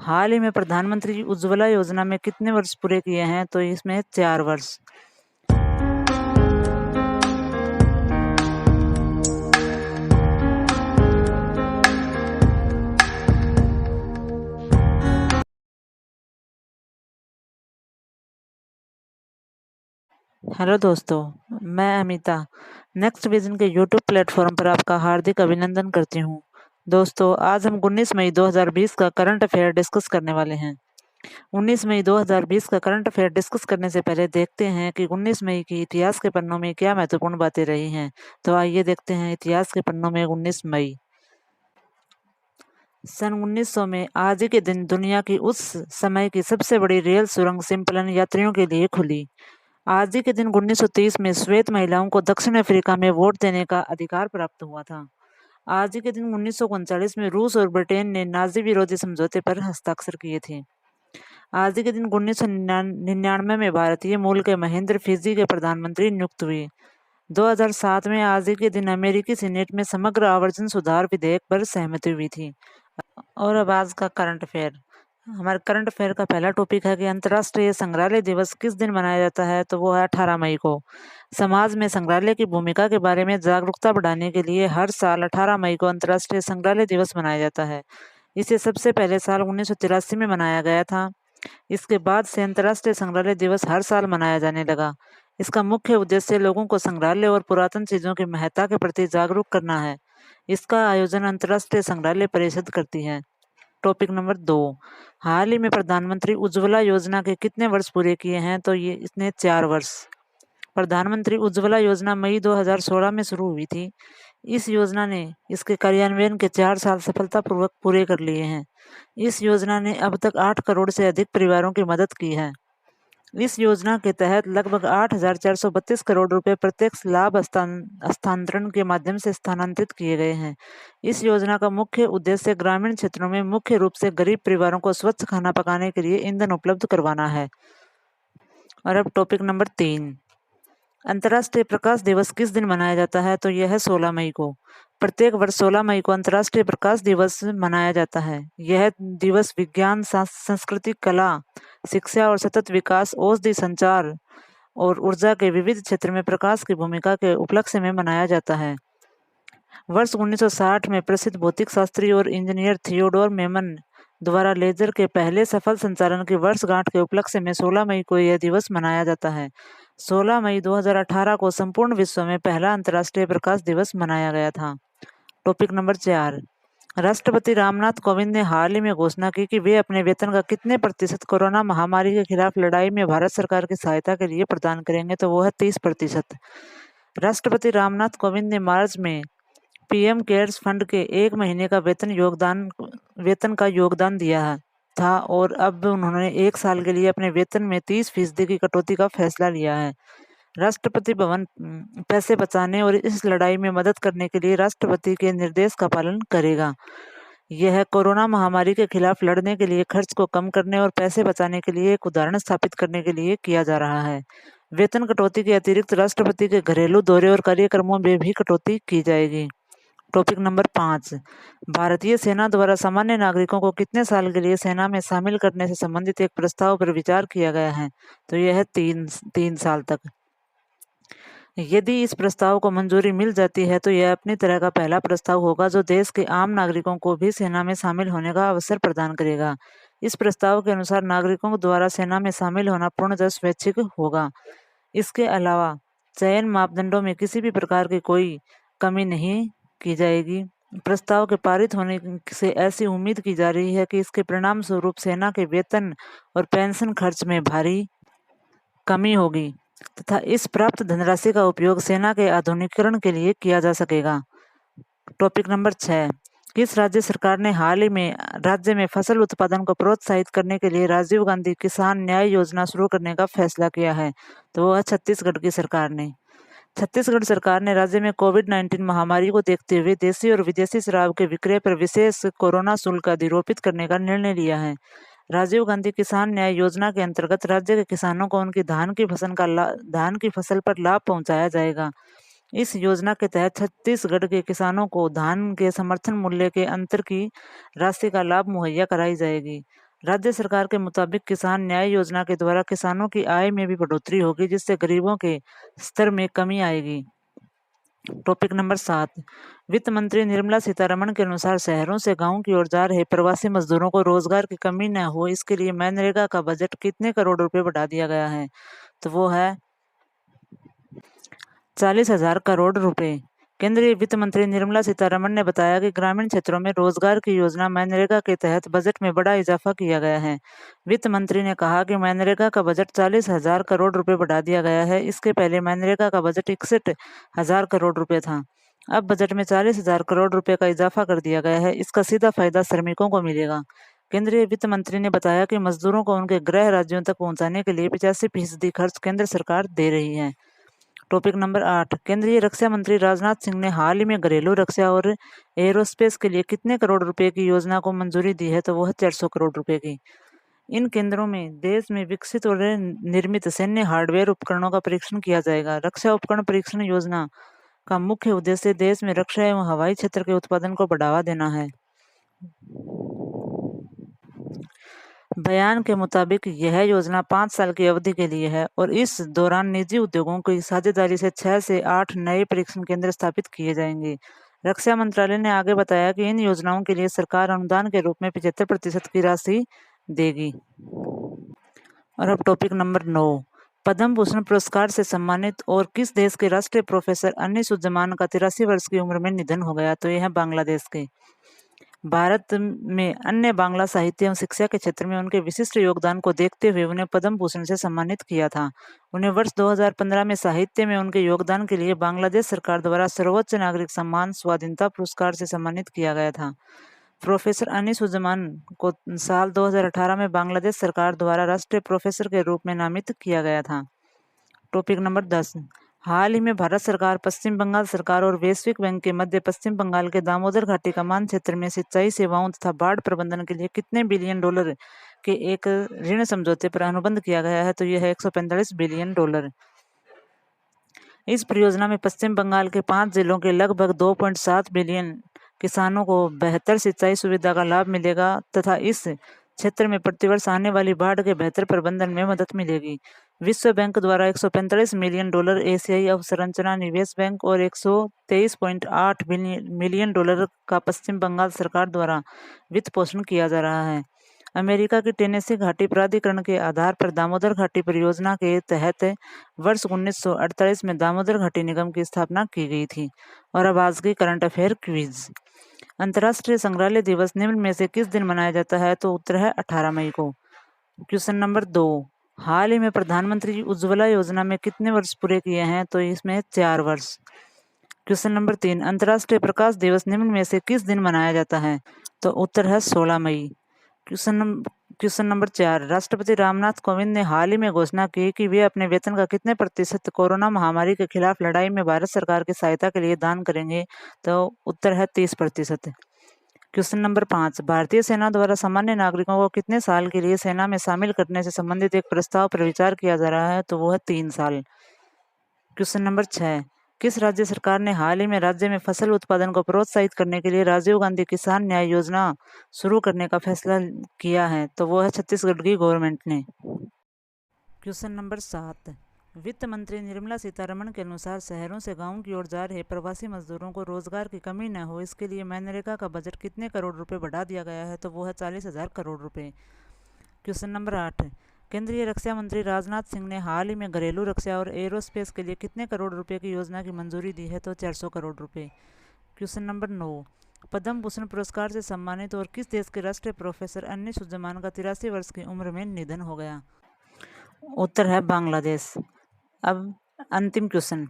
हाल ही में प्रधानमंत्री उज्ज्वला योजना में कितने वर्ष पूरे किए हैं? तो इसमें 4 वर्ष। हेलो दोस्तों, मैं अमिता नेक्स्ट विजन के यूट्यूब प्लेटफॉर्म पर आपका हार्दिक अभिनंदन करती हूँ। दोस्तों, आज हम 19 मई 2020 का करंट अफेयर डिस्कस करने वाले हैं। 19 मई 2020 का करंट अफेयर डिस्कस करने से पहले देखते हैं कि 19 मई की इतिहास के पन्नों में क्या महत्वपूर्ण बातें रही हैं। तो आइए देखते हैं इतिहास के पन्नों में 19 मई। सन 1900 में आज ही के दिन दुनिया की उस समय की सबसे बड़ी रेल सुरंग सिम्पलन यात्रियों के लिए खुली। आज ही के दिन 1930 में श्वेत महिलाओं को दक्षिण अफ्रीका में वोट देने का अधिकार प्राप्त हुआ था। आज ही के दिन 1939 में रूस और ब्रिटेन ने नाजी विरोधी समझौते पर हस्ताक्षर किए थे। आज ही के दिन 1999 में भारतीय मूल के महेंद्र फिजी के प्रधानमंत्री नियुक्त हुए। 2007 में आज ही के दिन अमेरिकी सीनेट में समग्र आवर्जन सुधार विधेयक पर सहमति हुई थी। और अब आज का करंट अफेयर। हमारे करंट अफेयर का पहला टॉपिक है कि अंतर्राष्ट्रीय संग्रहालय दिवस किस दिन मनाया जाता है? तो वो है 18 मई को। समाज में संग्रहालय की भूमिका के बारे में जागरूकता बढ़ाने के लिए हर साल 18 मई को अंतर्राष्ट्रीय संग्रहालय दिवस मनाया जाता है। इसे सबसे पहले साल 1983 में मनाया गया था। इसके बाद से अंतर्राष्ट्रीय संग्रहालय दिवस हर साल मनाया जाने लगा। इसका मुख्य उद्देश्य लोगों को संग्रहालय और पुरातन चीजों की महत्ता के प्रति जागरूक करना है। इसका आयोजन अंतर्राष्ट्रीय संग्रहालय परिषद करती है। Topic number 2। हाल ही में प्रधानमंत्री उज्ज्वला योजना के कितने वर्ष पूरे किए हैं? तो ये इसने 4 वर्ष। प्रधानमंत्री उज्ज्वला योजना मई 2016 में शुरू हुई थी। इस योजना ने इसके कार्यान्वयन के 4 साल सफलतापूर्वक पूरे कर लिए हैं। इस योजना ने अब तक 8 करोड़ से अधिक परिवारों की मदद की है। इस योजना के तहत लगभग 8,432 करोड़ रुपए प्रत्यक्ष लाभ हस्तांतरण के माध्यम से स्थानांतरित किए गए हैं। इस योजना का मुख्य उद्देश्य ग्रामीण क्षेत्रों में मुख्य रूप से गरीब परिवारों को स्वच्छ खाना पकाने के लिए ईंधन उपलब्ध करवाना है। और अब टॉपिक नंबर 3। अंतर्राष्ट्रीय प्रकाश दिवस किस दिन मनाया जाता है? तो यह है 16 मई को। प्रत्येक वर्ष 16 मई को अंतर्राष्ट्रीय प्रकाश दिवस मनाया जाता है। यह दिवस विज्ञान, संस्कृति, कला, शिक्षा और सतत विकास, औषधि, संचार और ऊर्जा के विविध क्षेत्र में प्रकाश की भूमिका के उपलक्ष्य में मनाया जाता है। वर्ष 1960 में प्रसिद्ध भौतिक शास्त्री और इंजीनियर थियोडोर मेमन द्वारा लेजर के पहले सफल संचालन की वर्षगांठ के उपलक्ष्य में 16 मई को यह दिवस मनाया जाता है। 16 मई 2018 को संपूर्ण विश्व में पहला अंतर्राष्ट्रीय प्रकाश दिवस मनाया गया था। Topic number 4। राष्ट्रपति रामनाथ कोविंद ने हाल ही में घोषणा की कि वे अपने वेतन का कितने प्रतिशत कोरोना महामारी के खिलाफ लड़ाई में भारत सरकार की सहायता के लिए प्रदान करेंगे? तो वो है 30%। राष्ट्रपति रामनाथ कोविंद ने मार्च में पीएम केयर्स फंड के 1 महीने का वेतन का योगदान दिया था और अब उन्होंने 1 साल के लिए अपने वेतन में 30% की कटौती का फैसला लिया है। राष्ट्रपति भवन पैसे बचाने और इस लड़ाई में मदद करने के लिए राष्ट्रपति के निर्देश का पालन करेगा। यह कोरोना महामारी के खिलाफ लड़ने के लिए खर्च को कम करने और पैसे बचाने के लिए एक उदाहरण स्थापित करने के लिए किया जा रहा है। वेतन कटौती के अतिरिक्त राष्ट्रपति के घरेलू दौरे और कार्यक्रमों में भी कटौती की जाएगी। Topic number 5। भारतीय सेना द्वारा सामान्य नागरिकों को कितने साल के लिए सेना में शामिल करने से संबंधित एक प्रस्ताव पर विचार किया गया है? तो यह है 3 साल तक। यदि इस प्रस्ताव को मंजूरी मिल जाती है तो यह अपनी तरह का पहला प्रस्ताव होगा जो देश के आम नागरिकों को भी सेना में शामिल होने का अवसर प्रदान करेगा। इस प्रस्ताव के अनुसार नागरिकों द्वारा सेना में शामिल होना पूर्णतः स्वैच्छिक होगा। इसके अलावा चयन मापदंडों में किसी भी प्रकार की कोई कमी नहीं की जाएगी। प्रस्ताव के पारित होने से ऐसी उम्मीद की जा रही है कि इसके परिणाम स्वरूप सेना के वेतन और पेंशन खर्च में भारी कमी होगी तथा इस प्राप्त धनराशि का उपयोग सेना के आधुनिकीकरण के लिए किया जा सकेगा। Topic number 6। किस राज्य सरकार ने हाल ही में राज्य में फसल उत्पादन को प्रोत्साहित करने के लिए राजीव गांधी किसान न्याय योजना शुरू करने का फैसला किया है? तो वह छत्तीसगढ़ की सरकार ने। छत्तीसगढ़ सरकार ने राज्य में कोविड-19 महामारी को देखते हुए देशी और विदेशी शराब के विक्रय पर विशेष कोरोना शुल्क अधिरोपित करने का निर्णय लिया है। राजीव गांधी किसान न्याय योजना के अंतर्गत राज्य के किसानों को उनकी धान की फसल पर लाभ पहुंचाया जाएगा। इस योजना के तहत छत्तीसगढ़ के किसानों को धान के समर्थन मूल्य के अंतर की राशि का लाभ मुहैया कराई जाएगी। राज्य सरकार के मुताबिक किसान न्याय योजना के द्वारा किसानों की आय में भी बढ़ोतरी होगी, जिससे गरीबों के स्तर में कमी आएगी। टॉपिक नंबर 7, वित्त मंत्री निर्मला सीतारमण के अनुसार शहरों से गांव की ओर जा रहे प्रवासी मजदूरों को रोजगार की कमी न हो, इसके लिए मनरेगा का बजट कितने करोड़ रुपए बढ़ा दिया गया है? तो वो है 40,000 करोड़ रुपए। केंद्रीय वित्त मंत्री निर्मला सीतारमण ने बताया कि ग्रामीण क्षेत्रों में रोजगार की योजना मनरेगा के तहत बजट में बड़ा इजाफा किया गया है। वित्त मंत्री ने कहा कि मनरेगा का बजट 40,000 करोड़ रुपए बढ़ा दिया गया है। इसके पहले मनरेगा का बजट 61,000 करोड़ रुपए था। अब बजट में 40,000 करोड़ रुपए का इजाफा कर दिया गया है। इसका सीधा फायदा श्रमिकों को मिलेगा। केंद्रीय वित्त मंत्री ने बताया कि मजदूरों को उनके गृह राज्यों तक पहुंचाने के लिए 85% खर्च केंद्र सरकार दे रही है। टॉपिक नंबर 8, केंद्रीय रक्षा मंत्री राजनाथ सिंह ने हाल ही में घरेलू रक्षा और एयरोस्पेस के लिए कितने करोड़ रुपए की योजना को मंजूरी दी है? तो वो है 400 करोड़ रुपए की। इन केंद्रों में देश में विकसित और निर्मित सैन्य हार्डवेयर उपकरणों का परीक्षण किया जाएगा। रक्षा उपकरण परीक्षण योजना का मुख्य उद्देश्य देश में रक्षा एवं हवाई क्षेत्र के उत्पादन को बढ़ावा देना है। बयान के मुताबिक यह योजना 5 साल की अवधि के लिए है और इस दौरान निजी उद्योगों की साझेदारी से 6 से 8 नए परीक्षण केंद्र स्थापित किए जाएंगे। रक्षा मंत्रालय ने आगे बताया कि इन योजनाओं के लिए सरकार अनुदान के रूप में 75% की राशि देगी। और अब टॉपिक नंबर 9, पद्म भूषण पुरस्कार से सम्मानित और किस देश के राष्ट्रीय प्रोफेसर अनीसुज्जमान का 83 वर्ष की उम्र में निधन हो गया? तो यह है बांग्लादेश के। भारत में अन्य बांग्ला साहित्य एवं शिक्षा के क्षेत्र में उनके विशिष्ट योगदान को देखते हुए उन्हें पद्म भूषण से सम्मानित किया था। उन्हें वर्ष 2015 में साहित्य में उनके योगदान के लिए बांग्लादेश सरकार द्वारा सर्वोच्च नागरिक सम्मान स्वाधीनता पुरस्कार से सम्मानित किया गया था। प्रोफेसर अनीसुज्जमान को साल 2018 में बांग्लादेश सरकार द्वारा राष्ट्रीय प्रोफेसर के रूप में नामित किया गया था। टॉपिक नंबर 10, हाल ही में भारत सरकार, पश्चिम बंगाल सरकार और वैश्विक बैंक के मध्य पश्चिम बंगाल के दामोदर घाटी कमान क्षेत्र में सिंचाई सेवाओं तथा बाढ़ प्रबंधन के लिए कितने बिलियन डॉलर के एक ऋण समझौते पर अनुबंध किया गया है? तो यह है 145 बिलियन डॉलर। इस परियोजना में पश्चिम बंगाल के 5 जिलों के लगभग 2.7 बिलियन किसानों को बेहतर सिंचाई सुविधा का लाभ मिलेगा तथा इस क्षेत्र में प्रतिवर्ष आने वाली बाढ़ के बेहतर प्रबंधन में मदद मिलेगी। विश्व बैंक द्वारा 145 मिलियन डॉलर, एशियाई अवसंरचना निवेश बैंक और 123.8 मिलियन डॉलर का पश्चिम बंगाल सरकार द्वारा वित्त पोषण किया जा रहा है। अमेरिका की टेनेसी घाटी प्राधिकरण के आधार पर दामोदर घाटी परियोजना के तहत वर्ष 1948 में दामोदर घाटी निगम की स्थापना की गई थी। और अब आज की करंट अफेयर क्विज। अंतर्राष्ट्रीय संग्रहालय दिवस निम्न में से किस दिन मनाया जाता है? तो उत्तर है 18 मई को। क्वेश्चन नंबर 2, हाल ही में प्रधानमंत्री उज्ज्वला योजना में कितने वर्ष पूरे किए हैं? तो इसमें 4 वर्ष। क्वेश्चन नंबर 3, अंतर्राष्ट्रीय प्रकाश दिवस निम्न में से किस दिन मनाया जाता है? तो उत्तर है 16 मई। क्वेश्चन नंबर 4, राष्ट्रपति रामनाथ कोविंद ने हाल ही में घोषणा की कि वे अपने वेतन का कितने प्रतिशत कोरोना महामारी के खिलाफ लड़ाई में भारत सरकार की सहायता के लिए दान करेंगे? तो उत्तर है 30%। क्वेश्चन नंबर 5, भारतीय सेना द्वारा सामान्य नागरिकों को कितने साल के लिए सेना में शामिल करने से संबंधित एक प्रस्ताव पर विचार किया जा रहा है? तो वो है 3 साल। क्वेश्चन नंबर 6, किस राज्य सरकार ने हाल ही में राज्य में फसल उत्पादन को प्रोत्साहित करने के लिए राजीव गांधी किसान न्याय योजना शुरू करने का फैसला किया है? तो वो है छत्तीसगढ़ की गवर्नमेंट ने। क्वेश्चन नंबर 7, वित्त मंत्री निर्मला सीतारमण के अनुसार शहरों से गांव की ओर जा रहे प्रवासी मजदूरों को रोजगार की कमी न हो, इसके लिए मनरेगा का बजट कितने करोड़ रुपए बढ़ा दिया गया है? तो वो है 40,000 करोड़ रुपए। क्वेश्चन नंबर 8, केंद्रीय रक्षा मंत्री राजनाथ सिंह ने हाल ही में घरेलू रक्षा और एयरोस्पेस के लिए कितने करोड़ रुपए की योजना की मंजूरी दी है? तो 400 करोड़ रुपए। क्वेश्चन नंबर 9, पद्म भूषण पुरस्कार से सम्मानित और किस देश के राष्ट्रीय प्रोफेसर अनीसुज्जमान का 83 वर्ष की उम्र में निधन हो गया? उत्तर है बांग्लादेश। अब अंतिम क्वेश्चन,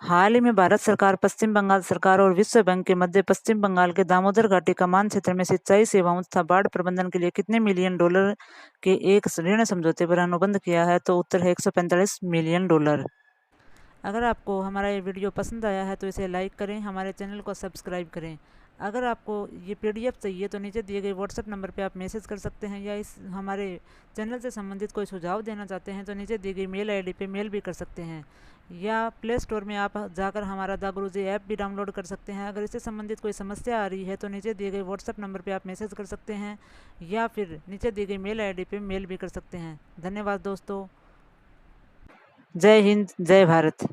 हाल ही में भारत सरकार, पश्चिम बंगाल सरकार और विश्व बैंक के मध्य पश्चिम बंगाल के दामोदर घाटी कमान क्षेत्र में सिंचाई सेवाओं तथा बाढ़ प्रबंधन के लिए कितने मिलियन डॉलर के एक ऋण समझौते पर अनुबंध किया है? तो उत्तर है 145 मिलियन डॉलर। अगर आपको हमारा ये वीडियो पसंद आया है तो इसे लाइक करें, हमारे चैनल को सब्सक्राइब करें। अगर आपको ये PDF चाहिए तो नीचे दिए गए व्हाट्सएप नंबर पे आप मैसेज कर सकते हैं, या इस हमारे चैनल से संबंधित कोई सुझाव देना चाहते हैं तो नीचे दी गई मेल ID पे मेल भी कर सकते हैं, या प्ले स्टोर में आप जाकर हमारा द गुरुजी ऐप भी डाउनलोड कर सकते हैं। अगर इससे संबंधित कोई समस्या आ रही है तो नीचे दिए गए व्हाट्सएप नंबर पे आप मैसेज कर सकते हैं, या फिर नीचे दी गई मेल ID पे मेल भी कर सकते हैं। धन्यवाद दोस्तों। जय हिंद, जय भारत।